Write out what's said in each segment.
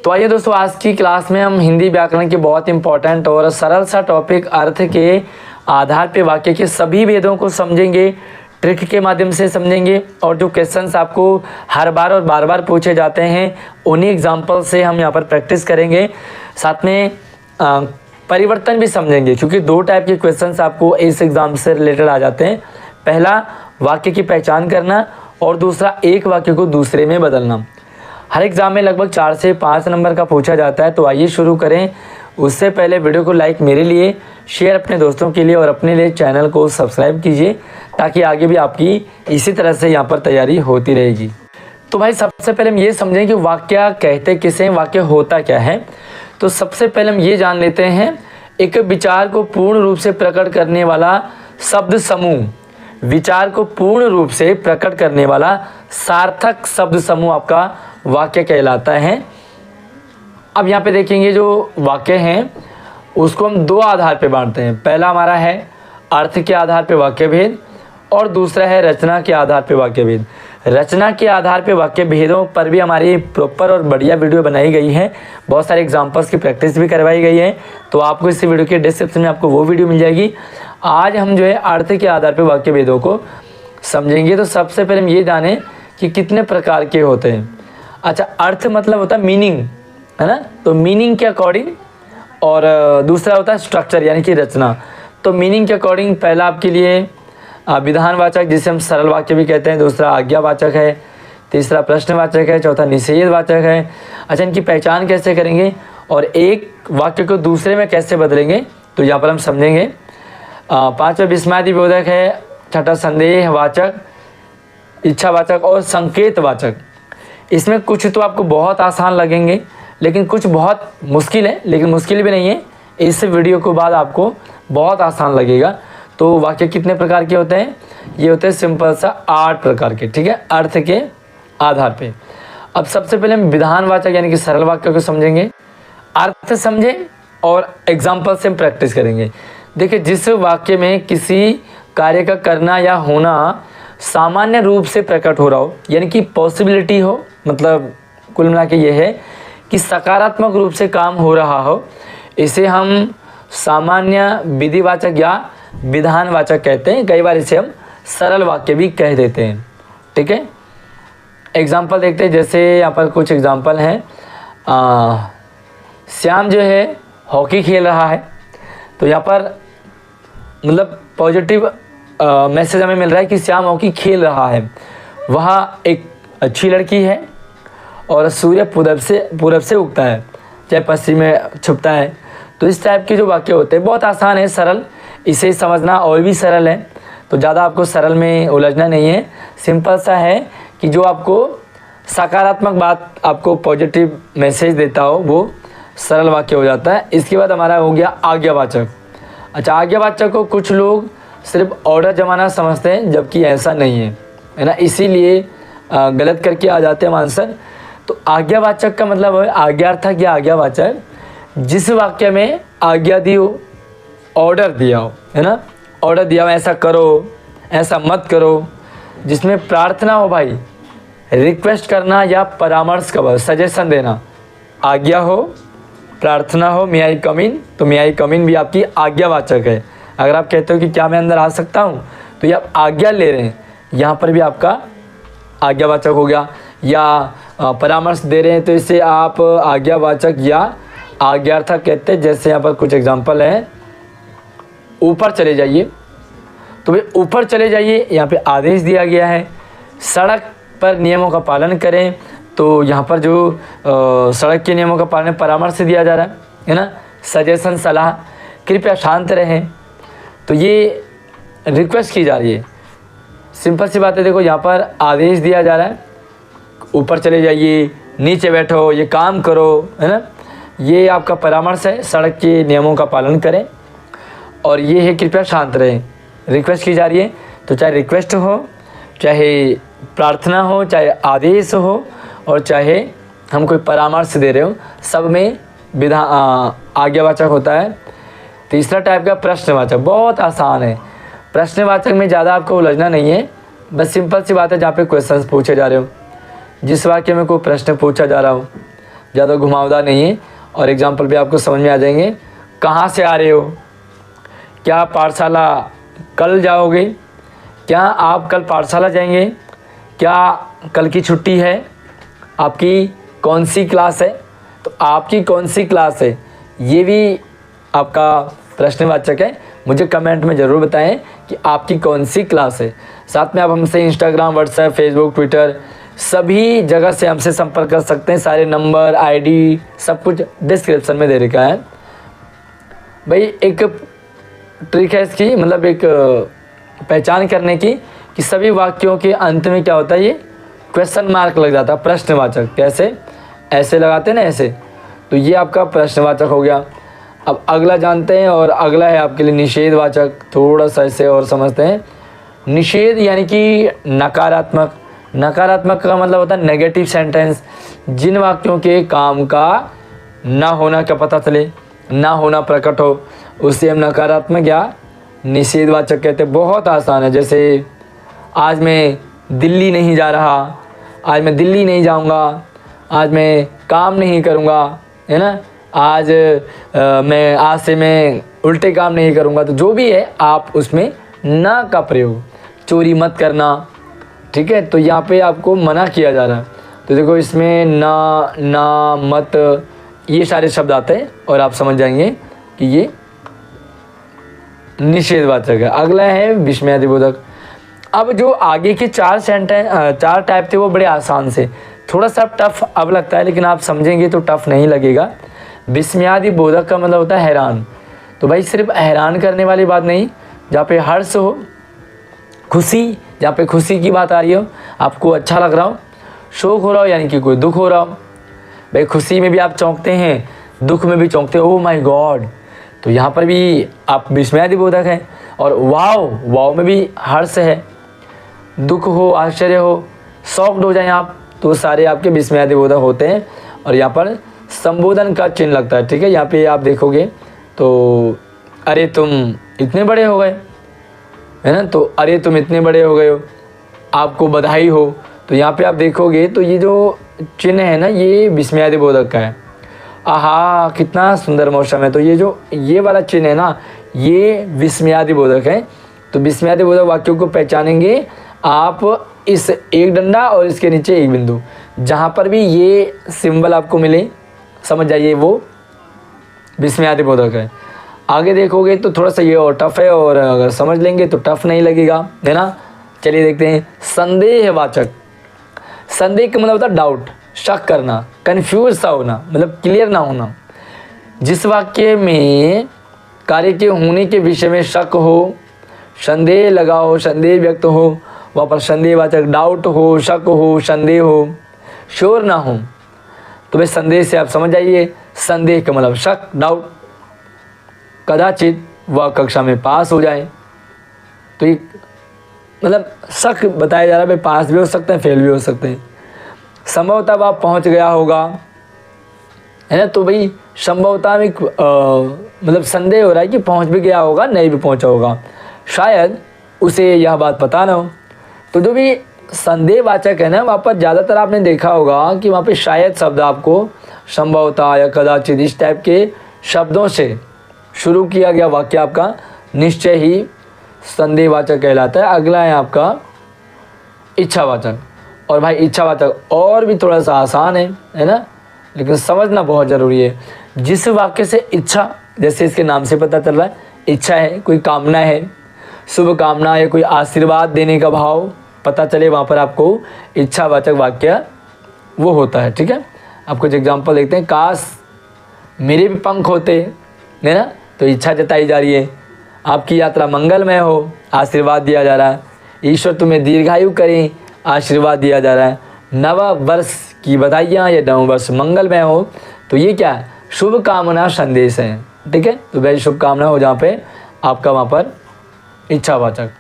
तो आइए दोस्तों, आज की क्लास में हम हिंदी व्याकरण के बहुत इंपॉर्टेंट और सरल सा टॉपिक अर्थ के आधार पे वाक्य के सभी भेदों को समझेंगे, ट्रिक के माध्यम से समझेंगे और जो क्वेश्चंस आपको हर बार और बार बार पूछे जाते हैं उन्हीं एग्जाम्पल से हम यहाँ पर प्रैक्टिस करेंगे। साथ में परिवर्तन भी समझेंगे, क्योंकि दो टाइप के क्वेश्चंस आपको इस एग्ज़ाम से रिलेटेड आ जाते हैं। पहला वाक्य की पहचान करना और दूसरा एक वाक्य को दूसरे में बदलना। हर एग्ज़ाम में लगभग 4 से 5 नंबर का पूछा जाता है। तो आइए शुरू करें। उससे पहले वीडियो को लाइक मेरे लिए, शेयर अपने दोस्तों के लिए और अपने लिए चैनल को सब्सक्राइब कीजिए, ताकि आगे भी आपकी इसी तरह से यहाँ पर तैयारी होती रहेगी। तो भाई सबसे पहले हम ये समझें कि वाक्य कहते किसे, वाक्य होता क्या है। तो सबसे पहले हम ये जान लेते हैं, एक विचार को पूर्ण रूप से प्रकट करने वाला शब्द समूह, विचार को पूर्ण रूप से प्रकट करने वाला सार्थक शब्द समूह आपका वाक्य कहलाता है। अब यहाँ पे देखेंगे जो वाक्य हैं उसको हम दो आधार पे बांटते हैं। पहला हमारा है अर्थ के आधार पे वाक्य भेद और दूसरा है रचना के आधार पे वाक्य भेद। रचना के आधार पे वाक्य भेदों पर भी हमारी प्रॉपर और बढ़िया वीडियो बनाई गई है, बहुत सारे एग्जांपल्स की प्रैक्टिस भी करवाई गई है। तो आपको इस वीडियो के डिस्क्रिप्शन में आपको वो वीडियो मिल जाएगी। आज हम जो है अर्थ के आधार पे वाक्य भेदों को समझेंगे। तो सबसे पहले हम ये जानें कि कितने प्रकार के होते हैं। अच्छा, अर्थ मतलब होता है मीनिंग, है ना। तो मीनिंग के अकॉर्डिंग, और दूसरा होता है स्ट्रक्चर यानी कि रचना। तो मीनिंग के अकॉर्डिंग पहला आपके लिए विधानवाचक, जिसे हम सरल वाक्य भी कहते हैं, दूसरा आज्ञावाचक है, तीसरा प्रश्नवाचक है, चौथा निषेधवाचक है। अच्छा, इनकी पहचान कैसे करेंगे और एक वाक्य को दूसरे में कैसे बदलेंगे, तो यहाँ पर हम समझेंगे। पांचवा विस्मयादिबोधक है, छठा संदेहवाचक, इच्छावाचक और संकेतवाचक। इसमें कुछ तो आपको बहुत आसान लगेंगे, लेकिन कुछ बहुत मुश्किल है, लेकिन मुश्किल भी नहीं है। इस वीडियो के बाद आपको बहुत आसान लगेगा। तो वाक्य कितने प्रकार के होते हैं? ये होते हैं सिंपल सा 8 प्रकार के, ठीक है, अर्थ के आधार पे। अब सबसे पहले हम विधानवाचक यानी कि सरल वाक्य को समझेंगे, अर्थ समझें और एग्जाम्पल से हम प्रैक्टिस करेंगे। देखिए, जिस वाक्य में किसी कार्य का करना या होना सामान्य रूप से प्रकट हो रहा हो, यानी कि पॉसिबिलिटी हो, मतलब कुल मिला के ये है कि सकारात्मक रूप से काम हो रहा हो, इसे हम सामान्य विधिवाचक या विधानवाचक कहते हैं। कई बार इसे हम सरल वाक्य भी कह देते हैं, ठीक है। एग्जाम्पल देखते हैं, जैसे यहाँ पर कुछ एग्जाम्पल हैं। श्याम जो है हॉकी खेल रहा है। तो यहाँ पर मतलब पॉजिटिव मैसेज हमें मिल रहा है कि श्याम हॉकी खेल रहा है। वहाँ एक अच्छी लड़की है और सूर्य पूरब से उगता है, चाहे पश्चिम में छुपता है। तो इस टाइप के जो वाक्य होते हैं बहुत आसान है, सरल, इसे समझना और भी सरल है। तो ज़्यादा आपको सरल में उलझना नहीं है। सिंपल सा है कि जो आपको सकारात्मक बात, आपको पॉजिटिव मैसेज देता हो, वो सरल वाक्य हो जाता है। इसके बाद हमारा हो गया आज्ञावाचक। अच्छा, आज्ञावाचक को कुछ लोग सिर्फ ऑर्डर जमाना समझते हैं, जबकि ऐसा नहीं है ना, इसीलिए गलत करके आ जाते हैं आंसर। तो आज्ञावाचक का मतलब है आज्ञार्थक या आज्ञावाचक, जिस वाक्य में आज्ञा दी हो, ऑर्डर दिया हो, है ना, ऑर्डर दिया हो ऐसा करो, ऐसा मत करो, जिसमें प्रार्थना हो, भाई रिक्वेस्ट करना या परामर्श का सजेशन देना। आज्ञा हो, प्रार्थना हो, मे आई कम इन, तो मे आई कम इन भी आपकी आज्ञावाचक है। अगर आप कहते हो कि क्या मैं अंदर आ सकता हूँ, तो ये आप आज्ञा ले रहे हैं, यहाँ पर भी आपका आज्ञावाचक हो गया। या परामर्श दे रहे हैं, तो इसे आप आज्ञावाचक या आज्ञार्थक कहते हैं। जैसे यहाँ पर कुछ एग्जांपल है, ऊपर चले जाइए, तो भाई ऊपर चले जाइए, यहाँ पे आदेश दिया गया है। सड़क पर नियमों का पालन करें, तो यहाँ पर जो सड़क के नियमों का पालन परामर्श से दिया जा रहा है ना, सजेशन, सलाह। कृपया शांत रहें, तो ये रिक्वेस्ट की जा रही है। सिंपल सी बात है, देखो यहाँ पर आदेश दिया जा रहा है, ऊपर चले जाइए, नीचे बैठो, ये काम करो, है ना, ये आपका परामर्श है, सड़क के नियमों का पालन करें। और ये है कृपया शांत रहें, रिक्वेस्ट की जा रही है। तो चाहे रिक्वेस्ट हो, चाहे प्रार्थना हो, चाहे आदेश हो, और चाहे हम कोई परामर्श दे रहे हो, सब में आज्ञावाचक होता है। तीसरा टाइप का प्रश्नवाचक, बहुत आसान है। प्रश्नवाचक में ज़्यादा आपको उलझना नहीं है, बस सिंपल सी बात है, जहाँ पे क्वेश्चंस पूछे जा रहे हो, जिस वाक्य में कोई प्रश्न पूछा जा रहा हो, ज़्यादा घुमावदार नहीं है और एग्जाम्पल भी आपको समझ में आ जाएंगे। कहाँ से आ रहे हो, क्या पाठशाला कल जाओगे, क्या आप कल पाठशाला जाएंगे, क्या कल की छुट्टी है, आपकी कौन सी क्लास है। तो आपकी कौन सी क्लास है ये भी आपका प्रश्नवाचक है। मुझे कमेंट में ज़रूर बताएं कि आपकी कौन सी क्लास है। साथ में आप हमसे इंस्टाग्राम, व्हाट्सएप, फेसबुक, ट्विटर सभी जगह से हमसे संपर्क कर सकते हैं। सारे नंबर, आईडी सब कुछ डिस्क्रिप्शन में दे रखा है। भाई एक ट्रिक है इसकी, मतलब एक पहचान करने की कि सभी वाक्यों के अंत में क्या होता है, ये क्वेश्चन मार्क लग जाता है, प्रश्नवाचक। कैसे, ऐसे लगाते हैं ना, ऐसे। तो ये आपका प्रश्नवाचक हो गया। अब अगला जानते हैं, और अगला है आपके लिए निषेधवाचक। थोड़ा सा इसे और समझते हैं। निषेध यानी कि नकारात्मक। नकारात्मक का मतलब होता है नेगेटिव सेंटेंस, जिन वाक्यों के काम का ना होना का पता चले, ना होना प्रकट हो, उसे हम नकारात्मक या निषेधवाचक कहते हैं। बहुत आसान है। जैसे आज मैं दिल्ली नहीं जा रहा, आज मैं दिल्ली नहीं जाऊंगा, आज मैं काम नहीं करूंगा, है ना, आज आज से मैं उल्टे काम नहीं करूंगा। तो जो भी है आप उसमें ना का प्रयोग, चोरी मत करना, ठीक है। तो यहाँ पे आपको मना किया जा रहा है। तो देखो इसमें ना, मत, ये सारे शब्द आते हैं और आप समझ जाएंगे कि ये निषेधवाचक है। अगला है विस्मयादिबोधक। अब जो आगे के चार टाइप थे वो बड़े आसान से, थोड़ा सा टफ अब लगता है, लेकिन आप समझेंगे तो टफ नहीं लगेगा। विस्मयादिबोधक का मतलब होता है हैरान। तो भाई सिर्फ हैरान करने वाली बात नहीं, जहाँ पे हर्ष हो, खुशी, जहाँ पे खुशी की बात आ रही हो, आपको अच्छा लग रहा हो, शोक हो रहा हो यानी कि कोई दुख हो रहा हो। भाई खुशी में भी आप चौंकते हैं, दुख में भी चौंकते हो, ओह माय गॉड। तो यहाँ पर भी आप विस्मयादिबोधक हैं। और वाव में भी हर्ष है, दुख हो, आश्चर्य हो, शॉक्ड हो जाए आप, तो सारे आपके विस्मयादिबोधक होते हैं। और यहाँ पर संबोधन का चिन्ह लगता है, ठीक है। यहाँ पे आप देखोगे तो अरे तुम इतने बड़े हो गए, है ना, तो अरे तुम इतने बड़े हो गए हो, आपको बधाई हो। तो यहाँ पे आप देखोगे तो ये जो चिन्ह है ना, ये विस्मयादिबोधक का है। आहा कितना सुंदर मौसम है, तो ये वाला चिन्ह है ना, ये विस्मयादिबोधक है। तो विस्मयादिबोधक वाक्यों को पहचानेंगे आप इस एक डंडा और इसके नीचे एक बिंदु, जहाँ पर भी ये सिंबल आपको मिले समझ जाइए वो विस्मयादिबोधक है। आगे देखोगे तो थोड़ा सा ये और टफ है, और अगर समझ लेंगे तो टफ नहीं लगेगा, है ना। चलिए देखते हैं संदेहवाचक। संदेह का मतलब होता है डाउट, शक करना, कन्फ्यूज सा होना, मतलब क्लियर ना होना। जिस वाक्य में कार्य के होने के विषय में शक हो, संदेह लगा हो, संदेह व्यक्त हो, वहाँ पर संदेहवाचक डाउट हो, शक हो, संदेह हो, श्योर ना हो। तो भाई संदेह से आप समझ जाइए, संदेह का मतलब शक, डाउट। कदाचित वह कक्षा में पास हो जाए, तो ये मतलब शक बताया जा रहा है, भाई पास भी हो सकते हैं, फेल भी हो सकते हैं। संभवतः वह पहुंच गया होगा, है ना, तो भाई संभवतः में मतलब संदेह हो रहा है कि पहुंच भी गया होगा, नहीं भी पहुंचा होगा, शायद उसे यह बात पता ना हो। तो जो भी संदेहवाचक है ना, वहाँ पर ज़्यादातर आपने देखा होगा कि वहाँ पे शायद शब्द आपको संभवतः या कदाचित इस टाइप के शब्दों से शुरू किया गया वाक्य आपका निश्चय ही संदेहवाचक कहलाता है। अगला है आपका इच्छावाचक। और भाई इच्छावाचक और भी थोड़ा सा आसान है ना, लेकिन समझना बहुत ज़रूरी है। जिस वाक्य से इच्छा, जैसे इसके नाम से पता चल रहा है, इच्छा है, कोई कामना है, शुभ कामना या कोई आशीर्वाद देने का भाव पता चले, वहाँ पर आपको इच्छावाचक वाक्य वो होता है, ठीक है। आप कुछ एग्जाम्पल देखते हैं। काश मेरे भी पंख होते, है ना, तो इच्छा जताई जा रही है। आपकी यात्रा मंगलमय हो, आशीर्वाद दिया जा रहा है। ईश्वर तुम्हें दीर्घायु करें, आशीर्वाद दिया जा रहा है। नव वर्ष की बधाइयाँ या नव वर्ष मंगलमय हो, तो ये क्या है, शुभ कामना संदेश है, ठीक है। तो वही शुभकामना हो जहाँ पे आपका वहाँ पर इच्छावाचक।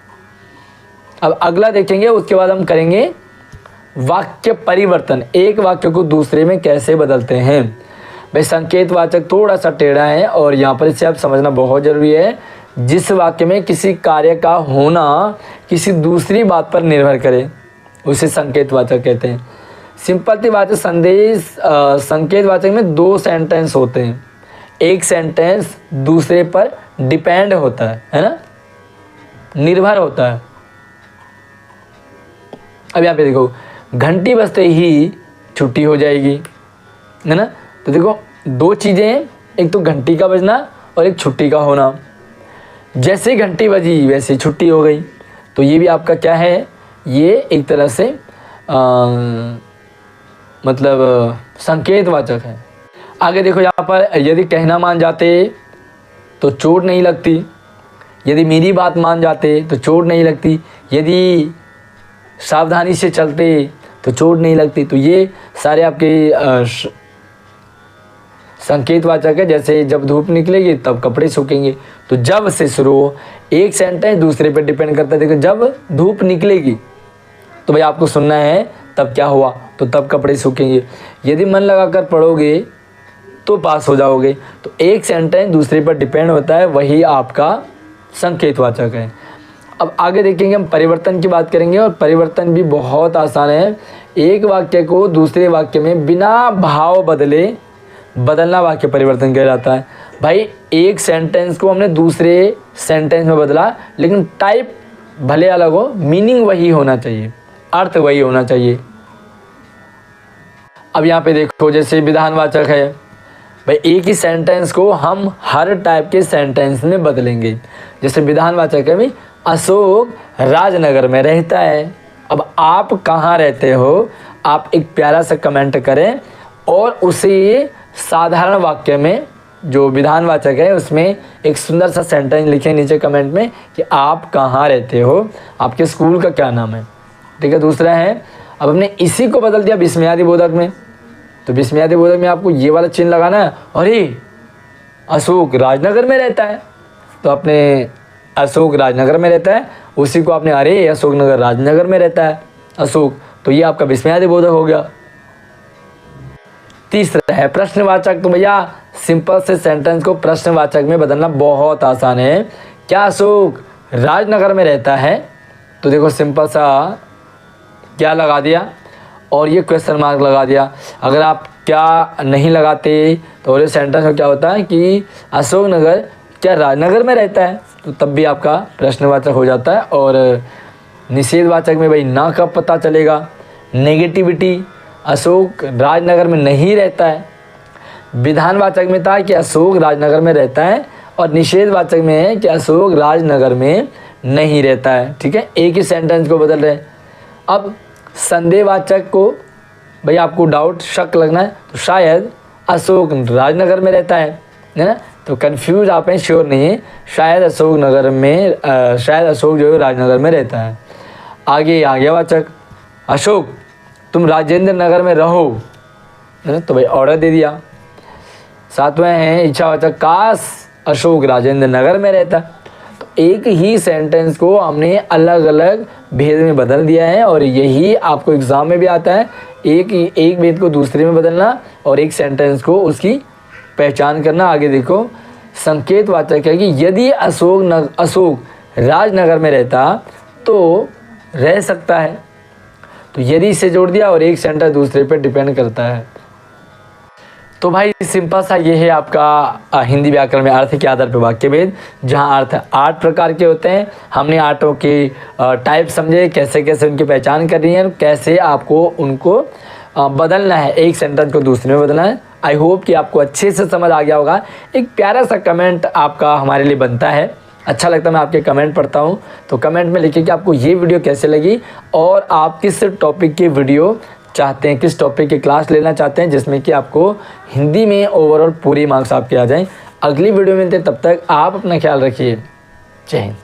अब अगला देखेंगे, उसके बाद हम करेंगे वाक्य परिवर्तन। एक वाक्य को दूसरे में कैसे बदलते हैं। भाई संकेतवाचक थोड़ा सा टेढ़ा है, और यहाँ पर इसे आप समझना बहुत ज़रूरी है। जिस वाक्य में किसी कार्य का होना किसी दूसरी बात पर निर्भर करे, उसे संकेतवाचक कहते हैं। सिंपल सी बात है, संकेत वाचक में 2 सेंटेंस होते हैं, एक सेंटेंस दूसरे पर डिपेंड होता है ना, निर्भर होता है। अब यहाँ पे देखो, घंटी बजते ही छुट्टी हो जाएगी, है ना। तो देखो 2 चीज़ें हैं, एक तो घंटी का बजना और एक छुट्टी का होना। जैसे घंटी बजी वैसे छुट्टी हो गई, तो ये भी आपका क्या है, ये एक तरह से मतलब संकेतवाचक है। आगे देखो यहाँ पर, यदि कहना मान जाते तो चोट नहीं लगती, यदि मेरी बात मान जाते तो चोट नहीं लगती, यदि सावधानी से चलते तो चोट नहीं लगती। तो ये सारे आपके संकेतवाचक है। जैसे जब धूप निकलेगी तब कपड़े सूखेंगे, तो जब से शुरू हो, एक सेंटेंस दूसरे पे डिपेंड करता है। देखो जब धूप निकलेगी तो भाई आपको सुनना है तब क्या हुआ, तो तब कपड़े सूखेंगे। यदि मन लगाकर पढ़ोगे तो पास हो जाओगे। तो एक सेंटेंस दूसरे पर डिपेंड होता है, वही आपका संकेतवाचक है। अब आगे देखेंगे हम परिवर्तन की बात करेंगे, और परिवर्तन भी बहुत आसान है। एक वाक्य को दूसरे वाक्य में बिना भाव बदले बदलना वाक्य परिवर्तन कहलाता है। भाई एक सेंटेंस को हमने दूसरे सेंटेंस में बदला, लेकिन टाइप भले अलग हो, मीनिंग वही होना चाहिए, अर्थ वही होना चाहिए। अब यहाँ पे देखो, जैसे विधानवाचक है, भाई एक ही सेंटेंस को हम हर टाइप के सेंटेंस में बदलेंगे। जैसे विधानवाचक है, भाई अशोक राजनगर में रहता है। अब आप कहाँ रहते हो, आप एक प्यारा सा कमेंट करें और उसे साधारण वाक्य में, जो विधानवाचक है उसमें एक सुंदर सा सेंटेंस लिखें नीचे कमेंट में कि आप कहाँ रहते हो, आपके स्कूल का क्या नाम है। ठीक है। दूसरा है, अब हमने इसी को बदल दिया विस्मयादिबोधक में, तो विस्मयादिबोधक में आपको ये वाला चिन्ह लगाना है, अरे अशोक राजनगर में रहता है, तो आपने अशोक राजनगर में रहता है, उसी को आपने अरे अशोक नगर राजनगर में रहता है अशोक, तो ये आपका विस्मयादिबोधक हो गया। तीसरा है प्रश्नवाचक। तो भैया सिंपल से सेंटेंस को प्रश्नवाचक में बदलना बहुत आसान है। क्या अशोक राजनगर में रहता है, तो देखो सिंपल सा क्या लगा दिया और ये क्वेश्चन मार्क लगा दिया। अगर आप क्या नहीं लगाते तो ये सेंटेंस में क्या होता है कि अशोक नगर क्या राजनगर में रहता है, तो तब भी आपका प्रश्नवाचक हो जाता है। और निषेधवाचक में भाई ना कब पता चलेगा, नेगेटिविटी, अशोक राजनगर में नहीं रहता है। विधानवाचक में था कि अशोक राजनगर में रहता है, और निषेधवाचक में है कि अशोक राजनगर में नहीं रहता है। ठीक है, एक ही सेंटेंस को बदल रहे हैं। अब संदेहवाचक को भाई आपको डाउट शक लगना है, तो शायद अशोक राजनगर में रहता है ना, तो कंफ्यूज आप हैं, श्योर नहीं है, शायद अशोक नगर में शायद अशोक जो है राजनगर में रहता है। आगे आज्ञावाचक, अशोक तुम राजेंद्र नगर में रहो, है ना, तो भाई ऑर्डर दे दिया। सातवें हैं इच्छावाचक, काश अशोक राजेंद्र नगर में रहता। तो एक ही सेंटेंस को हमने अलग अलग भेद में बदल दिया है, और यही आपको एग्जाम में भी आता है, एक भेद को दूसरे में बदलना और एक सेंटेंस को उसकी पहचान करना। आगे देखो, संकेतवाचक है कि यदि अशोक राजनगर में रहता तो रह सकता है, तो यदि से जोड़ दिया और एक सेंटेंस दूसरे पर डिपेंड करता है। तो भाई सिंपल सा ये है आपका हिंदी व्याकरण में अर्थ के आधार पर वाक्य भेद, जहाँ अर्थ 8 प्रकार के होते हैं। हमने 8 के टाइप समझे, कैसे कैसे उनकी पहचान करनी है, कैसे आपको उनको बदलना है, एक सेंटेंस को दूसरे में बदलना है। आई होप कि आपको अच्छे से समझ आ गया होगा। एक प्यारा सा कमेंट आपका हमारे लिए बनता है, अच्छा लगता है, मैं आपके कमेंट पढ़ता हूँ, तो कमेंट में लिखिए कि आपको ये वीडियो कैसे लगी और आप किस टॉपिक की वीडियो चाहते हैं, किस टॉपिक की क्लास लेना चाहते हैं, जिसमें कि आपको हिंदी में ओवरऑल पूरी मार्क्स आपके आ जाएं। अगली वीडियो में मिलते हैं, तब तक आप अपना ख्याल रखिए। जय हिंद।